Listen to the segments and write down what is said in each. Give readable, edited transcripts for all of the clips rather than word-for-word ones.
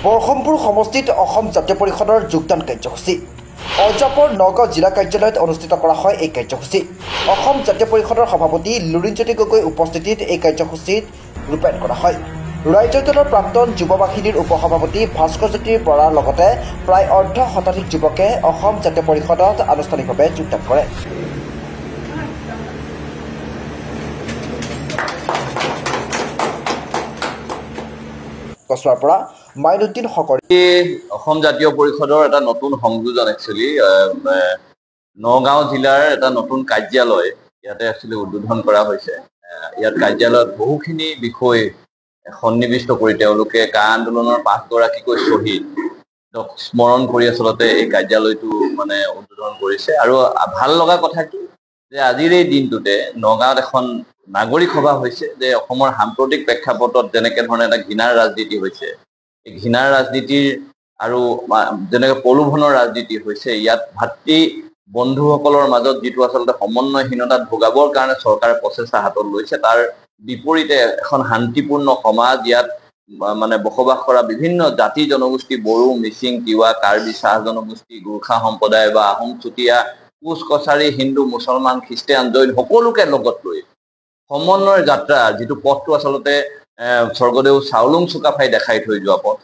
বৰহমপুৰ সমষ্টিত অসম জাতীয় পৰিষদৰ যোগদান কাৰ্যসূচী অজাপৰ নগাঁও জিলা কাৰ্যালয়ত অনুষ্ঠিত কৰা হয়। এই কাৰ্যসূচী অসম জাতীয় পৰিষদৰ সভাপতি লুৰিণজ্যোতি গগৈ উপস্থিতিত এই কাৰ্যসূচীত ৰূপায়ণ কৰা হয়। ৰাজ্য দলৰ প্ৰাক্তন যুৱ বাহিনীৰ উপসভাপতি ভাস্কৰজ্যোতি বৰাৰ লগতে প্ৰায় অৰ্ধ শতাধিক যুৱকে অসম জাতীয় পৰিষদত আনুষ্ঠানিকভাৱে যোগদান কৰে। কচৰাৰ পৰা মাইনুদ্দিন হকৰ। অসম জাতীয় পৰিষদৰ এটা নতুন সংযোজন একচুৱেলি নগাঁও জিলাৰ এটা নতুন কাৰ্যালয় ইয়াতে একচুৱেলি উদ্বোধন কৰা হৈছে। ইয়াত কাৰ্যালয়ত বহুখিনি বিষয় সন্নিৱিষ্ট কৰি তেওঁলোকে কা আন্দোলনৰ 5গৰাকীকৈ শ্বহীদ স্মৰণ কৰি আচলতে এই কাৰ্যালয়টো মানে উদ্বোধন কৰিছে। আৰু ভাল লগা কথা কি যে আজিৰ এই দিনটোতে নগাঁৱত এখন নাগৰিক সভা হৈছে যে অসমৰ সাম্প্ৰতিক প্ৰেক্ষাপটত যেনেকে ধৰণে এটা ঘৃণাৰ ৰাজনীতি হৈছে, এই ঘৃণাৰ ৰাজনীতিৰ আৰু যেনেকে প্ৰলোভনৰ ৰাজনীতি হৈছে, ইয়াত ভাতৃ বন্ধুসকলৰ মাজত যিটো আচলতে সমন্বয়হীনতাত ভোগাবৰ কাৰণে চৰকাৰে প্ৰচেষ্টা হাতত লৈছে, তাৰ বিপৰীতে এখন শান্তিপূৰ্ণ সমাজ, ইয়াত মানে বসবাস কৰা বিভিন্ন জাতি জনগোষ্ঠী বড়ো, মিচিং, তিৱা, কাৰ্বি, চাহ জনগোষ্ঠী, গোৰ্খা সম্প্ৰদায় বা আহোম, চুতীয়া, কোচ কছাৰী, হিন্দু, মুছলমান, খ্ৰীষ্টিয়ান, জৈন সকলোকে লগত লৈ সমন্বয়ৰ যাত্ৰা, যিটো পথটো আচলতে স্বৰ্গদেউ চাওলুং চুকাফাই দেখাই থৈ যোৱা পথ,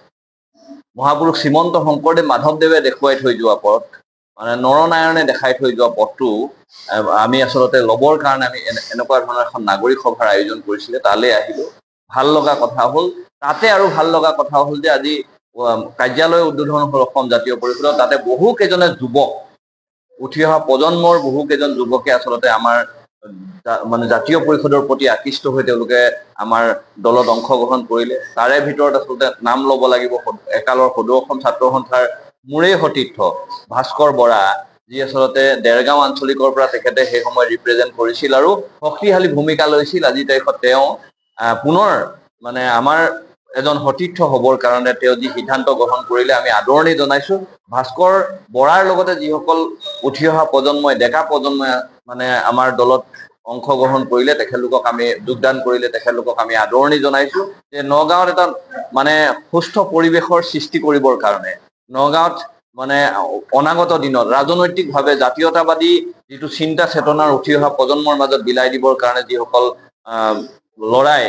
মহাপুৰুষ শ্ৰীমন্ত শংকৰদেৱ মাধৱদেৱে দেখুৱাই থৈ যোৱা পথ, মানে নৰনাৰায়ণে দেখাই থৈ যোৱা পথটো আমি আচলতে ল'বৰ কাৰণে আমি এনেকুৱা ধৰণৰ এখন নাগৰিক সভাৰ আয়োজন কৰিছিলে। তালৈ আহিলো। ভাল লগা কথা হ'ল, তাতে আৰু ভাল লগা কথা হ'ল যে আজি কাৰ্যালয় উদ্বোধন হ'ল অসম জাতীয় পৰিষদত। তাতে বহু কেইজনে যুৱক, উঠি অহা প্ৰজন্মৰ বহু কেইজন যুৱকে আচলতে আমাৰ মানে জাতীয় পৰিষদৰ প্ৰতি আকৃষ্ট হৈ তেওঁলোকে আমাৰ দলত অংশগ্ৰহণ কৰিলে। তাৰে ভিতৰত আচলতে নাম ল'ব লাগিব একালৰ সদৌ অসম ছাত্ৰ সন্থাৰ মোৰেই সতীৰ্থ ভাস্কৰ বৰা, যি আচলতে দেৰগাঁও আঞ্চলিকৰ পৰা তেখেতে সেই সময়ত ৰিপ্ৰেজেণ্ট কৰিছিল আৰু শক্তিশালী ভূমিকা লৈছিল। আজি তাৰিখত তেওঁ পুনৰ মানে আমাৰ এজন সতীৰ্থ হ'বৰ কাৰণে তেওঁ যি সিদ্ধান্ত গ্ৰহণ কৰিলে, আমি আদৰণি জনাইছো। ভাস্কৰ বৰাৰ লগতে যিসকল উঠি অহা প্ৰজন্মই, ডেকা প্ৰজন্মই মানে আমাৰ দলত অংশগ্ৰহণ কৰিলে, তেখেতলোকক আমি যোগদান কৰিলে, তেখেতলোকক আমি আদৰণি জনাইছো। যে নগাঁৱত এটা মানে সুস্থ পৰিৱেশৰ সৃষ্টি কৰিবৰ কাৰণে, নগাঁৱত মানে অনাগত দিনত ৰাজনৈতিকভাৱে জাতীয়তাবাদী যিটো চিন্তা চেতনাৰ উঠি অহা প্ৰজন্মৰ মাজত বিলাই দিবৰ কাৰণে যিসকল ল'ৰাই,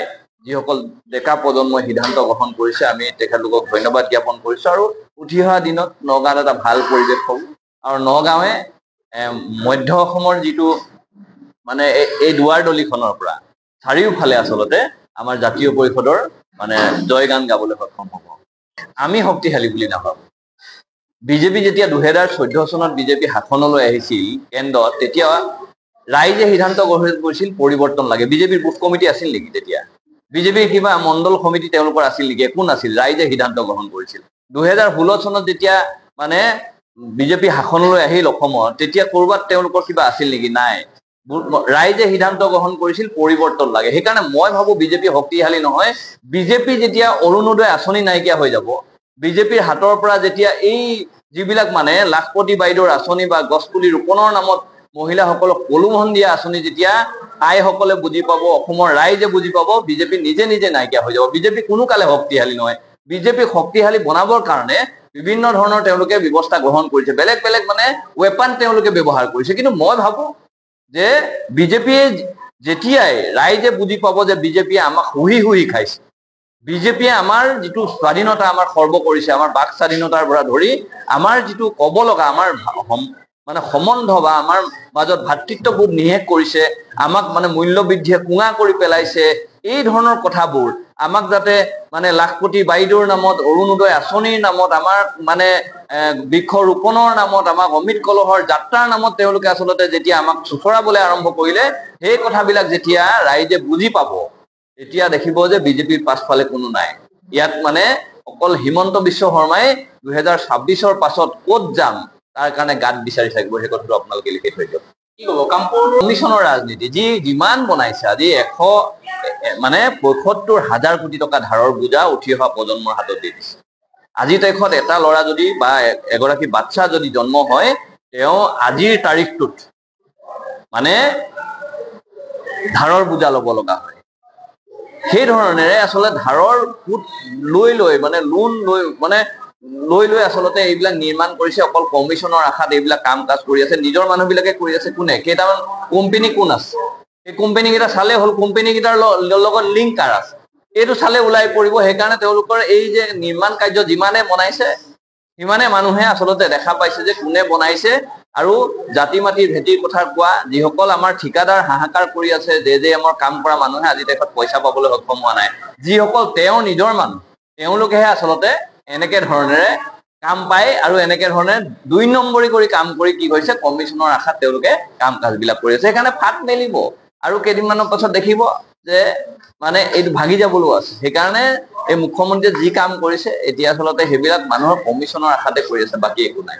যিসকল ডেকা প্ৰজন্মই সিদ্ধান্ত গ্ৰহণ কৰিছে, আমি তেখেতলোকক ধন্যবাদ জ্ঞাপন কৰিছো। আৰু উঠি অহা দিনত নগাঁৱত এটা ভাল পৰিৱেশ হ'ব। আৰু নগাঁৱে মধ্য অসমৰ যিটো মানে এই দুৱাৰদলিখনৰ পৰা চাৰিওফালে আচলতে আমাৰ জাতীয় পৰিষদৰ মানে জয়গান গাবলৈ সক্ষম হ'ব। আমি শক্তিশালী বুলি নাভাবো। বিজেপি যেতিয়া 2014 চনত বিজেপি শাসনলৈ আহিছিল কেন্দ্ৰত, তেতিয়া ৰাইজে সিদ্ধান্ত গ্ৰহণ কৰিছিল পৰিৱৰ্তন লাগে। বিজেপিৰ বুথ কমিটি আছিল নেকি তেতিয়া? বিজেপিৰ কিবা মণ্ডল সমিতি তেওঁলোকৰ আছিল নেকি? একো নাছিল। ৰাইজে সিদ্ধান্ত গ্ৰহণ কৰিছিল। 2016 চনত যেতিয়া মানে বিজেপি শাসনলৈ আহিল অসমত, তেতিয়া ক'ৰবাত তেওঁলোকৰ কিবা আছিল নেকি? নাই। ৰাইজে সিদ্ধান্ত গ্ৰহণ কৰিছিল পৰিৱৰ্তন লাগে। সেইকাৰণে মই ভাবো বিজেপি শক্তিশালী নহয়। বিজেপি যেতিয়া অৰুণোদয় আঁচনি নাইকিয়া হৈ যাব, বিজেপিৰ হাতৰ পৰা যেতিয়া এই যিবিলাক মানে লাখপতি বাইদেউৰ আঁচনি বা গছপুলি ৰোপণৰ নামত মহিলাসকলক প্ৰলোভন দিয়া আঁচনি যেতিয়া আইসকলে বুজি পাব, অসমৰ ৰাইজে বুজি পাব, বিজেপি নিজে নিজে নাইকিয়া হৈ যাব। বিজেপি কোনো কালে শক্তিশালী নহয়। বিজেপি শক্তিশালী বনাবৰ কাৰণে বিভিন্ন ধৰণৰ তেওঁলোকে ব্যৱস্থা গ্ৰহণ কৰিছে, বেলেগ বেলেগ মানে ৱেপন তেওঁলোকে ব্যৱহাৰ কৰিছে। কিন্তু মই ভাবো যে বিজেপিয়ে যেতিয়াই ৰাইজে বুজি পাব যে বিজেপিয়ে আমাক শুহি শুহি খাইছে, বিজেপিয়ে আমাৰ যিটো স্বাধীনতা আমাৰ খৰ্ব কৰিছে, আমাৰ বাক স্বাধীনতাৰ পৰা ধৰি আমাৰ যিটো ক'ব লগা আমাৰ মানে সম্বন্ধ বা আমাৰ মাজত ভাতৃত্ববোধ নিশেষ কৰিছে, আমাক মানে মূল্যবৃদ্ধিয়ে কোঙা কৰি পেলাইছে, এই ধৰণৰ কথাবোৰ আমাক যাতে মানে লাখপতি বাইদেউৰ নামত, অৰুণোদয় আঁচনিৰ নামত, আমাৰ মানে বৃক্ষ ৰোপণৰ নামত, আমাক অমিত কলহৰ যাত্ৰাৰ নামত তেওঁলোকে আচলতে যেতিয়া আমাক চোচৰাবলৈ আৰম্ভ কৰিলে, সেই কথাবিলাক যেতিয়া ৰাইজে বুজি পাব, এতিয়া দেখিব যে বিজেপিৰ পাছফালে কোনো নাই। ইয়াত মানে অকল হিমন্ত বিশ্ব শৰ্মাই 2026ৰ পাছত ক'ত যাম তাৰ কাৰণে গাত বিচাৰি থাকিব। সেই কথাটো আপোনালোকে লিখি থৈ দিয়ক। কি ক'ব? কমিশনৰ ৰাজনীতি যি যিমান বনাইছে, আজি 75,000 কোটি টকা ধাৰৰ বোজা উঠি অহা প্ৰজন্মৰ হাতত দি দিছে। আজিৰ তাৰিখত এটা ল'ৰা যদি বা এগৰাকী বাচ্চা যদি জন্ম হয়, তেওঁ আজিৰ তাৰিখটোত মানে ধাৰৰ বোজা ল'ব লগা হয়। সেই ধৰণেৰে আচলতে ধাৰৰ সুত লৈ মানে লোন লৈ আচলতে এইবিলাক নিৰ্মাণ কৰিছে। অকল কমিশ্যনৰ আশাত এইবিলাক কাম কাজ কৰি আছে। নিজৰ মানুহবিলাকে কৰি আছে। কোনে? কেইটামান কোম্পানী কোন আছে? এই কোম্পানী কেইটা চালে হ'ল, কোম্পানী কেইটাৰ লগত লিংক কাৰ আছে এইটো চালে ওলাই পৰিব। সেইকাৰণে তেওঁলোকৰ এই যে নিৰ্মাণ কাৰ্য যিমানে বনাইছে সিমানে মানুহে আচলতে দেখা পাইছে যে কোনে বনাইছে। আৰু জাতি মাটিৰ ভেটিৰ কথা কোৱা যিসকল আমাৰ ঠিকাদাৰ হাহাকাৰ কৰি আছে, JJMৰ কাম কৰা মানুহে আজি দেশত পইচা পাবলৈ সক্ষম হোৱা নাই। যিসকল তেওঁৰ নিজৰ মানুহ তেওঁলোকেহে আচলতে এনেকে ধৰণেৰে কাম পায় আৰু এনেকে ধৰণে ২ নম্বৰী কৰি কাম কৰি কি হৈছে, কমিশ্যনৰ আশাত তেওঁলোকে কাম কাজ বিলাক কৰি আছে। সেইকাৰণে ফাট মেলিব আৰু কেইদিনমানৰ পাছত দেখিব যে মানে এইটো ভাগি যাবলৈও আছে। সেইকাৰণে এই মুখ্যমন্ত্ৰীয়ে যি কাম কৰিছে এতিয়া আচলতে সেইবিলাক মানুহৰ কমিশ্যনৰ আশাতে কৰি আছে, বাকী একো নাই।